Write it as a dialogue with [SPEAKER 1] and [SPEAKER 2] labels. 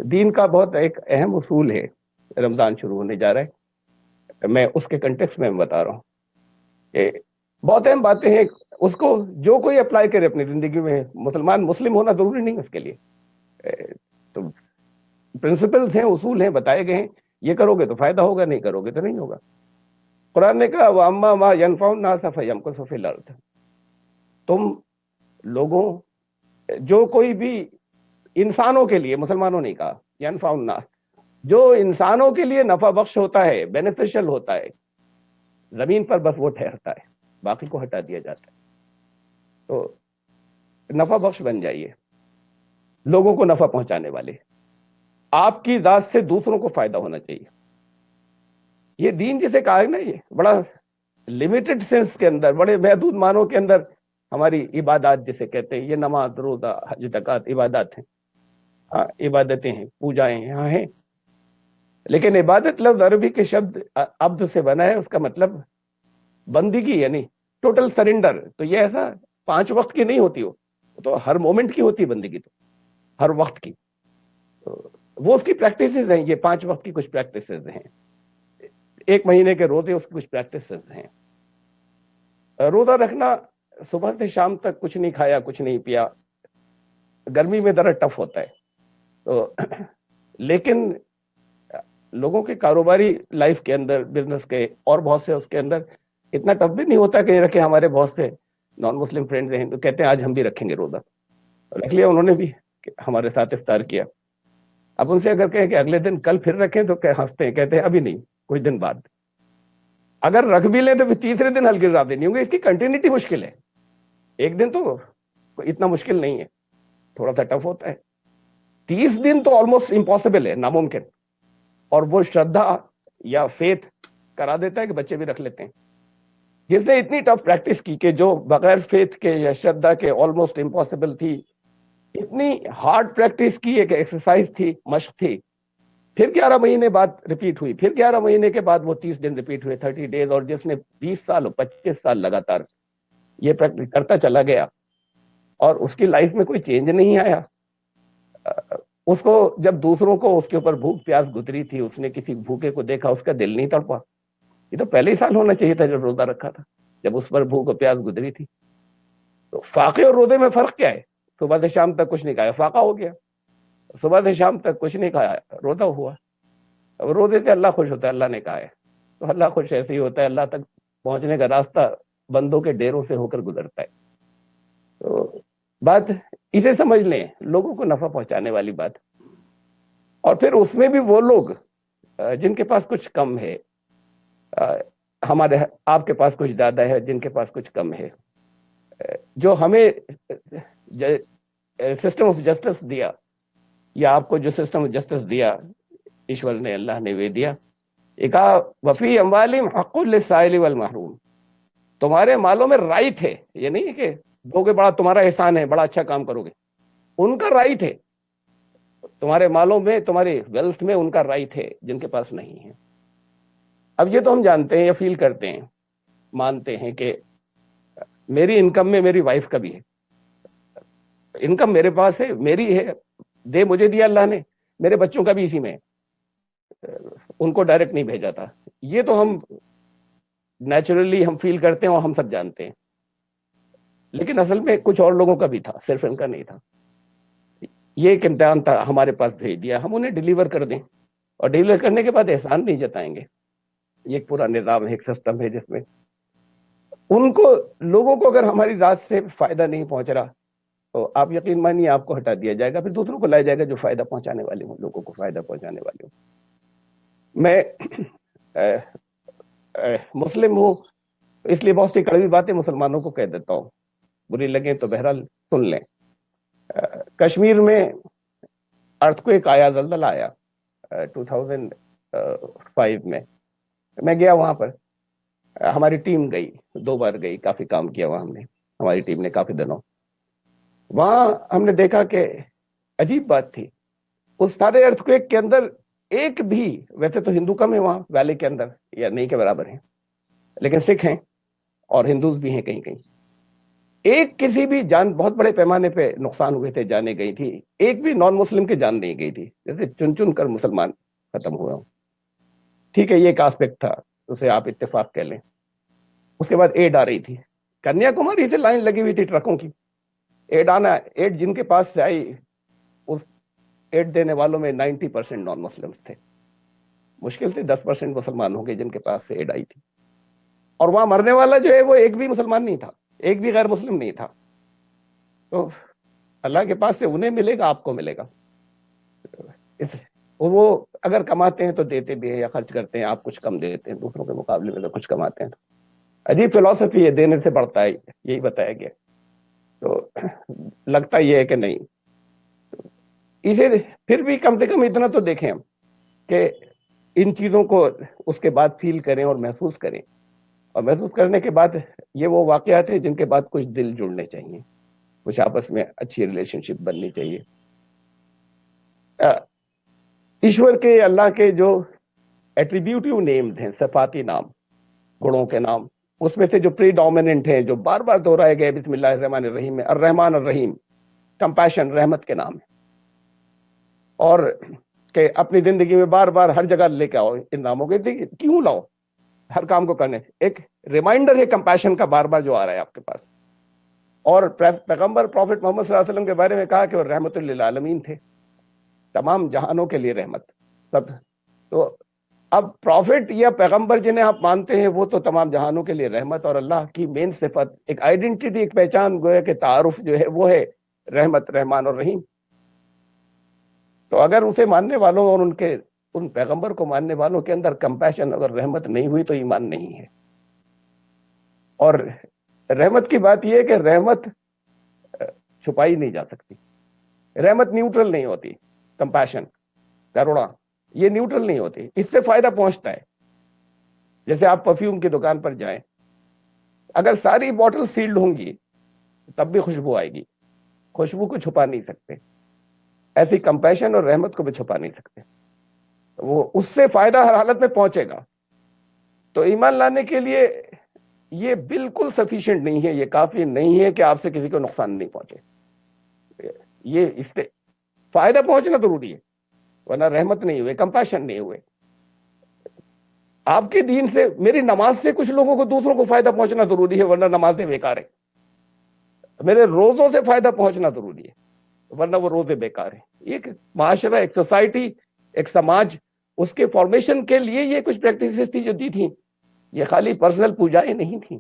[SPEAKER 1] دین کا بہت ایک اہم اصول ہے، رمضان شروع ہونے جا رہا ہے، میں اس کے کنٹیکس میں بتا رہا ہوں کہ بہت اہم باتیں ہیں، اس کو جو کوئی اپلائی کرے اپنی زندگی میں، مسلم ہونا ضروری نہیں اس کے لیے، تو پرنسپلز ہیں، اصول ہیں، بتائے گئے ہیں، یہ کرو گے تو فائدہ ہوگا، نہیں کرو گے تو نہیں ہوگا۔ قرآن نے کہا وَأَمَّا مَا يَنْفَعُ النَّاسَ فَيَمْكُثُ فِي الْأَرْضِ، تم لوگوں، جو کوئی بھی انسانوں کے لیے، مسلمانوں نے کہا يَنْفَعُ النَّاسَ، جو انسانوں کے لیے نفع بخش ہوتا ہے، بینیفیشل ہوتا ہے، زمین پر بس وہ ٹھہرتا ہے، باقی کو ہٹا دیا جاتا ہے۔ تو نفع بخش بن جائیے، لوگوں کو نفع پہنچانے والے، آپ کی ذات سے دوسروں کو فائدہ ہونا چاہیے۔ یہ دین جسے کہا ہے نا، یہ بڑا لمیٹڈ سینس کے اندر، بڑے محدود معنوں کے اندر ہماری عبادات جسے کہتے ہیں، یہ نماز، روزہ، حج، زکوٰۃ عبادات ہیں، ہاں عبادتیں ہیں، پوجائیں یہاں ہیں، لیکن عبادت لفظ عربی کے شبد عبد سے بنا ہے، اس کا مطلب بندگی، یعنی ٹوٹل سرنڈر۔ تو یہ ایسا 5 وقت کی نہیں ہوتی، ہو تو ہر مومنٹ کی ہوتی بندگی، تو ہر وقت کی، تو وہ اس کی پریکٹسز ہیں، یہ 5 وقت کی کچھ پریکٹسز ہیں، 1 مہینے کے روزے اس کی کچھ پریکٹسز ہیں۔ روزہ رکھنا، صبح سے شام تک کچھ نہیں کھایا، کچھ نہیں پیا، گرمی میں ذرا ٹف ہوتا ہے، تو لیکن لوگوں کے کاروباری لائف کے اندر، بزنس کے اور بہت سے اس کے اندر اتنا ٹف بھی نہیں ہوتا کہ رکھے۔ ہمارے بہت سے نان مسلم فرینڈز ہیں تو کہتے ہیں آج ہم بھی رکھیں گے روزہ، رکھ لیا انہوں نے بھی، ہمارے ساتھ افطار کیا۔ اب ان سے اگر کہیں کہ اگلے دن کل پھر رکھیں تو ہنستے ہیں، کہتے ہیں ابھی نہیں، کچھ دن بعد۔ اگر رکھ بھی لیں تو پھر تیسرے دن ہلکے زیادہ نہیں ہوں گے، اس کی کنٹینیوٹی مشکل ہے۔ ایک دن تو اتنا مشکل نہیں ہے، تھوڑا سا ٹف ہوتا ہے، 30 دن تو آلموسٹ امپاسبل ہے، ناممکن۔ اور وہ شردھا یا فیتھ کرا دیتا ہے کہ بچے بھی رکھ لیتے ہیں۔ جس نے اتنی ٹف پریکٹس کی کہ جو بغیر فیتھ کے یا شردھا کے آلموسٹ امپاسبل تھی، اتنی ہارڈ پریکٹس کی، ایک ایکسرسائز تھی، مشق تھی، پھر 11 مہینے بعد ریپیٹ ہوئی، پھر 11 مہینے کے بعد وہ 30 دن ریپیٹ ہوئے، 30 ڈیز، اور جس نے 20 سال 25 سال لگاتار یہ پریکٹس کرتا چلا گیا اور اس کی لائف میں کوئی چینج نہیں آیا، اس کو جب دوسروں کو اس کے اوپر بھوک پیاس گزری تھی، اس نے کسی بھوکے کو دیکھا، اس کا دل نہیں تڑپا۔ یہ تو پہلے ہی سال ہونا چاہیے تھا جب روزہ رکھا تھا، جب اس پر بھوک اور پیاس گزری تھی۔ تو فاقے اور روزے میں فرق کیا ہے؟ صبح سے شام تک کچھ نہیں کھایا، فاقہ ہو گیا، صبح سے شام تک کچھ نہیں کھایا، روزہ ہوا۔ اب روزے سے اللہ خوش ہوتا ہے، اللہ نے کہا ہے، تو اللہ خوش ایسے ہی ہوتا ہے، اللہ تک پہنچنے کا راستہ بندوں کے ڈیروں سے ہو کر گزرتا ہے۔ تو بات اسے سمجھ لیں، لوگوں کو نفع پہنچانے والی بات۔ اور پھر اس میں بھی وہ لوگ جن کے پاس کچھ کم ہے، ہمارے آپ کے پاس کچھ زیادہ ہے، جن کے پاس کچھ کم ہے، جو ہمیں سسٹم آف جسٹس دیا، یا آپ کو جو سسٹم آف جسٹس دیا ایشور نے، اللہ نے وہ دیا، ایک وفی اموالہم حق للسائل والمحروم، تمہارے مالوں میں رائٹ ہے، یہ نہیں ہے کہ دو گے بڑا تمہارا احسان ہے، بڑا اچھا کام کرو گے، ان کا رائٹ ہے، تمہارے مالوں میں، تمہاری ویلتھ میں ان کا رائٹ ہے، جن کے پاس نہیں ہے۔ اب یہ تو ہم جانتے ہیں یا فیل کرتے ہیں، مانتے ہیں کہ میری انکم میں میری وائف کا بھی ہے، انکم میرے پاس ہے، میری ہے، دے مجھے دیا اللہ نے، میرے بچوں کا بھی اسی میں ہے، ان کو ڈائریکٹ نہیں بھیجا تھا۔ یہ تو ہم نیچرلی ہم فیل کرتے ہیں اور ہم سب جانتے ہیں، لیکن اصل میں کچھ اور لوگوں کا بھی تھا، صرف ان کا نہیں تھا۔ یہ ایک امتحان تھا، ہمارے پاس بھیج دیا، ہم انہیں ڈیلیور کر دیں، اور ڈیلیور کرنے کے بعد احسان نہیں جتائیں گے۔ یہ ایک پورا نظام ہے، ایک سسٹم ہے جس میں ان کو، لوگوں کو اگر ہماری ذات سے فائدہ نہیں پہنچ رہا تو آپ یقین مانیے آپ کو ہٹا دیا جائے گا، پھر دوسروں کو لایا جائے گا جو فائدہ پہنچانے والے ہوں، لوگوں کو فائدہ پہنچانے والے ہوں۔ میں مسلم ہوں، اس لیے بہت سی کڑوی باتیں مسلمانوں کو کہہ دیتا ہوں، بری لگیں تو بہرحال سن لیں۔ کشمیر میں ارتھکویک آیا، زلزلہ آیا 2005 میں گیا وہاں پر، ہماری ٹیم گئی، 2 بار گئی، کافی کام کیا وہاں ہم نے، ہماری ٹیم نے کافی دنوں وہاں ہم نے دیکھا کہ عجیب بات تھی، اس سارے ارتھکویک کے اندر ایک بھی، ویسے تو ہندو کم ہے وہاں ویلی کے اندر، یا نہیں کے برابر ہیں، لیکن سکھ ہیں اور ہندوز بھی ہیں کہیں کہیں، ایک کسی بھی جان بہت بڑے پیمانے پہ نقصان ہوئے تھے، جانے گئی تھی، ایک بھی نان مسلم کی جان نہیں گئی تھی، جیسے چن چن کر مسلمان ختم ہوئے ہوں. ٹھیک ہے، یہ ایک آسپیکٹ تھا، اسے آپ اتفاق کہہ لیں. اس کے بعد ایڈ آ رہی تھی، کنیا کماری سے لائن لگی ہوئی تھی ٹرکوں کی. ایڈ آنا، ایڈ جن کے پاس سے آئی، اس ایڈ دینے والوں میں 90% نان مسلم تھے. مشکل سے 10% مسلمان ہوں گے جن کے پاس سے ایڈ آئی تھی. اور وہاں مرنے والا جو ہے وہ ایک بھی مسلمان نہیں تھا، ایک بھی غیر مسلم نہیں تھا. تو اللہ کے پاس سے انہیں ملے گا، آپ کو ملے گا. اور وہ اگر کماتے ہیں تو دیتے بھی ہیں یا خرچ کرتے ہیں، آپ کچھ کم دیتے ہیں دوسروں کے مقابلے میں، تو کچھ کماتے ہیں. عجیب فلسفی ہے، دینے سے بڑھتا ہے، یہی بتایا گیا. تو لگتا یہ ہے کہ نہیں. اسے پھر بھی کم سے کم اتنا تو دیکھیں ہم کہ ان چیزوں کو اس کے بعد فیل کریں اور محسوس کریں. اور محسوس کرنے کے بعد یہ وہ واقعات ہیں جن کے بعد کچھ دل جڑنے چاہیے، کچھ آپس میں اچھی ریلیشن شپ بننی چاہیے. ایشور کے، اللہ کے جو ایٹریبیوٹیو نیمز ہیں، صفاتی نام، گڑوں کے نام، اس میں سے جو پری ڈومیننٹ ہیں، جو بار بار دہرائے گئے بسم اللہ الرحمن الرحیم میں، الرحمن الرحیم، کمپیشن، رحمت کے نام ہے. اور کہ اپنی زندگی میں بار بار ہر جگہ لے کے آؤ ان ناموں کے. کیوں لاؤ؟ ہر کام کو کرنے ایک ریمائنڈر ہے کمپیشن کا بار بار جو آ رہا ہے آپ کے پاس. اور پیغمبر پروفٹ محمد صلی اللہ علیہ وسلم کے بارے میں کہا کہ وہ رحمت للعالمین تھے، تمام جہانوں کے لیے رحمت. سب تو اب پروفٹ یا پیغمبر جنہیں آپ مانتے ہیں وہ تو تمام جہانوں کے لیے رحمت، اور اللہ کی مین صفت، ایک آئیڈینٹی، ایک پہچان، گویا کہ تعارف جو ہے وہ ہے رحمت، رحمان اور رحیم. تو اگر اسے ماننے والوں اور ان پیغمبر کو ماننے والوں کے اندر کمپیشن اگر رحمت نہیں ہوئی تو ایمان نہیں ہے. اور رحمت کی بات یہ ہے کہ رحمت چھپائی نہیں جا سکتی. رحمت نیوٹرل نہیں ہوتی. کمپیشن، کروڑا، یہ نیوٹرل نہیں ہوتی، اس سے فائدہ پہنچتا ہے. جیسے آپ پرفیوم کی دکان پر جائیں، اگر ساری بوٹل سیلڈ ہوں گی تب بھی خوشبو آئے گی، خوشبو کو چھپا نہیں سکتے. ایسی کمپیشن اور رحمت کو بھی چھپا نہیں سکتے، وہ اس سے فائدہ ہر حالت میں پہنچے گا. تو ایمان لانے کے لیے یہ بالکل سفیشینٹ نہیں ہے، یہ کافی نہیں ہے کہ آپ سے کسی کو نقصان نہیں پہنچے. یہ اس سے فائدہ پہنچنا ضروری ہے، ورنہ رحمت نہیں ہوئے، کمپیشن نہیں ہوئے. آپ کے دین سے، میری نماز سے کچھ لوگوں کو، دوسروں کو فائدہ پہنچنا ضروری ہے، ورنہ نمازیں بیکار ہے. میرے روزوں سے فائدہ پہنچنا ضروری ہے، ورنہ وہ روزے بیکار ہیں. ایک معاشرہ، ایک سوسائٹی، ایک سماج، اس کے فارمیشن کے لیے یہ کچھ پریکٹسز تھی جو دی تھی. یہ خالی پرسنل پوجائیں نہیں تھیں.